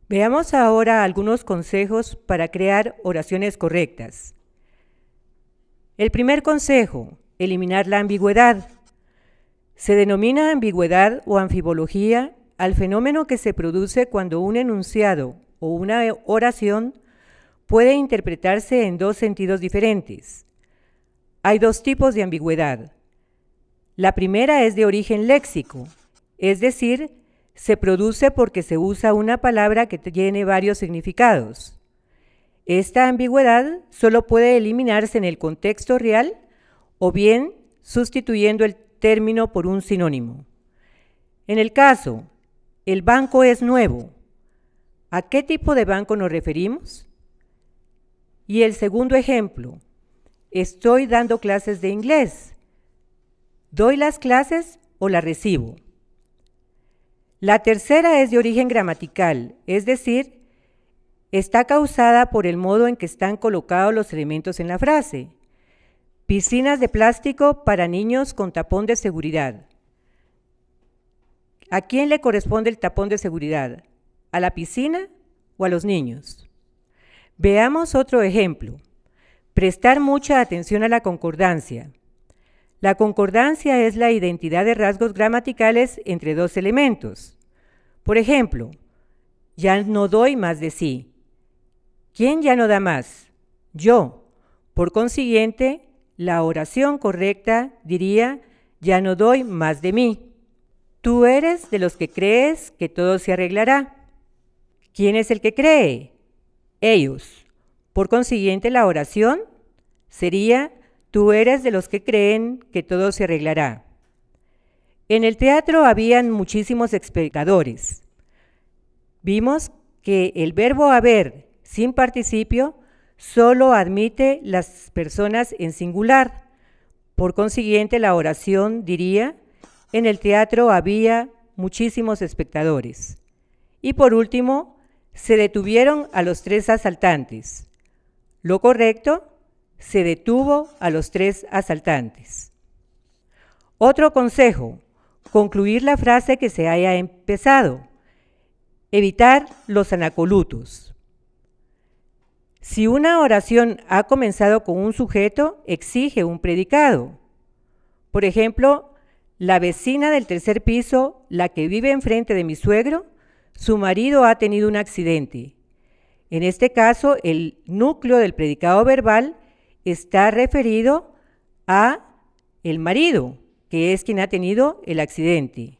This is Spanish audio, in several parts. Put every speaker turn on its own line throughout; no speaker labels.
Veamos ahora algunos consejos para crear oraciones correctas. El primer consejo, eliminar la ambigüedad. Se denomina ambigüedad o anfibología al fenómeno que se produce cuando un enunciado o una oración puede interpretarse en dos sentidos diferentes. Hay dos tipos de ambigüedad. La primera es de origen léxico, es decir, se produce porque se usa una palabra que tiene varios significados. Esta ambigüedad solo puede eliminarse en el contexto real o bien sustituyendo el término por un sinónimo. En el caso, el banco es nuevo, ¿a qué tipo de banco nos referimos? Y el segundo ejemplo, estoy dando clases de inglés. ¿Doy las clases o las recibo? La tercera es de origen gramatical, es decir, está causada por el modo en que están colocados los elementos en la frase. Piscinas de plástico para niños con tapón de seguridad. ¿A quién le corresponde el tapón de seguridad? ¿A la piscina o a los niños? Veamos otro ejemplo. Prestar mucha atención a la concordancia. La concordancia es la identidad de rasgos gramaticales entre dos elementos. Por ejemplo, ya no doy más de sí. ¿Quién ya no da más? Yo. Por consiguiente, la oración correcta diría, ya no doy más de mí. Tú eres de los que crees que todo se arreglará. ¿Quién es el que cree? Ellos. Por consiguiente, la oración sería, tú eres de los que creen que todo se arreglará. En el teatro habían muchísimos espectadores. Vimos que el verbo haber sin participio solo admite las personas en singular. Por consiguiente, la oración diría, en el teatro había muchísimos espectadores. Y por último, se detuvieron a los tres asaltantes. Lo correcto, se detuvo a los tres asaltantes. Otro consejo, concluir la frase que se haya empezado. Evitar los anacolutos. Si una oración ha comenzado con un sujeto, exige un predicado. Por ejemplo, la vecina del tercer piso, la que vive enfrente de mi suegro, su marido ha tenido un accidente. En este caso, el núcleo del predicado verbal está referido a el marido, que es quien ha tenido el accidente.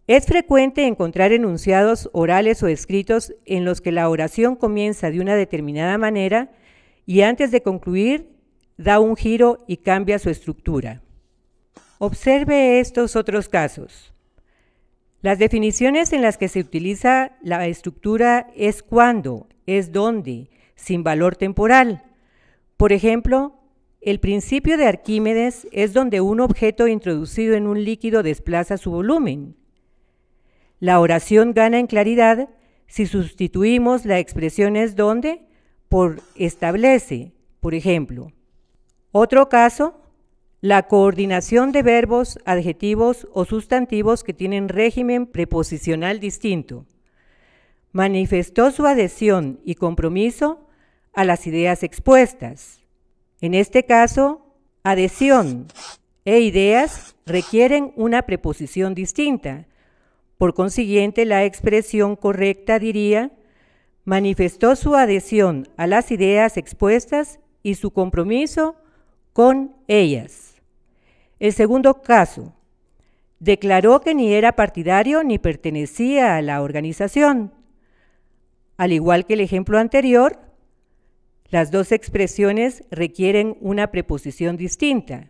Es frecuente encontrar enunciados orales o escritos en los que la oración comienza de una determinada manera y antes de concluir da un giro y cambia su estructura. Observe estos otros casos. Las definiciones en las que se utiliza la estructura es cuándo, es dónde, sin valor temporal. Por ejemplo, el principio de Arquímedes es donde un objeto introducido en un líquido desplaza su volumen. La oración gana en claridad si sustituimos la expresión es donde por establece, por ejemplo. Otro caso, la coordinación de verbos, adjetivos o sustantivos que tienen régimen preposicional distinto. Manifestó su adhesión y compromiso a las ideas expuestas. En este caso, adhesión e ideas requieren una preposición distinta. Por consiguiente, la expresión correcta diría, manifestó su adhesión a las ideas expuestas y su compromiso con ellas. El segundo caso, declaró que ni era partidario ni pertenecía a la organización. Al igual que el ejemplo anterior, las dos expresiones requieren una preposición distinta.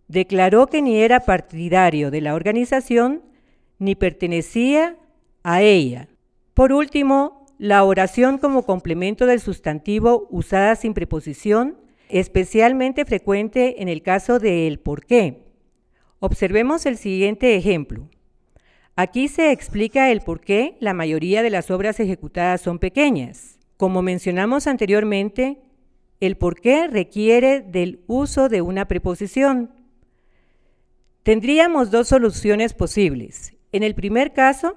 Declaró que ni era partidario de la organización ni pertenecía a ella. Por último, la oración como complemento del sustantivo usada sin preposición, especialmente frecuente en el caso de el por qué. Observemos el siguiente ejemplo. Aquí se explica el por qué la mayoría de las obras ejecutadas son pequeñas. Como mencionamos anteriormente, el por qué requiere del uso de una preposición. Tendríamos dos soluciones posibles. En el primer caso,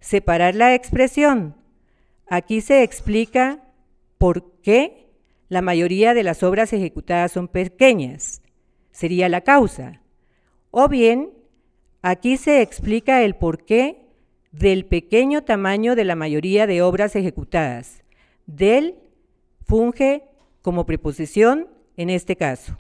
Separar la expresión. Aquí se explica por qué la mayoría de las obras ejecutadas son pequeñas. Sería la causa. O bien, aquí se explica el porqué del pequeño tamaño de la mayoría de obras ejecutadas. Del funge como preposición en este caso.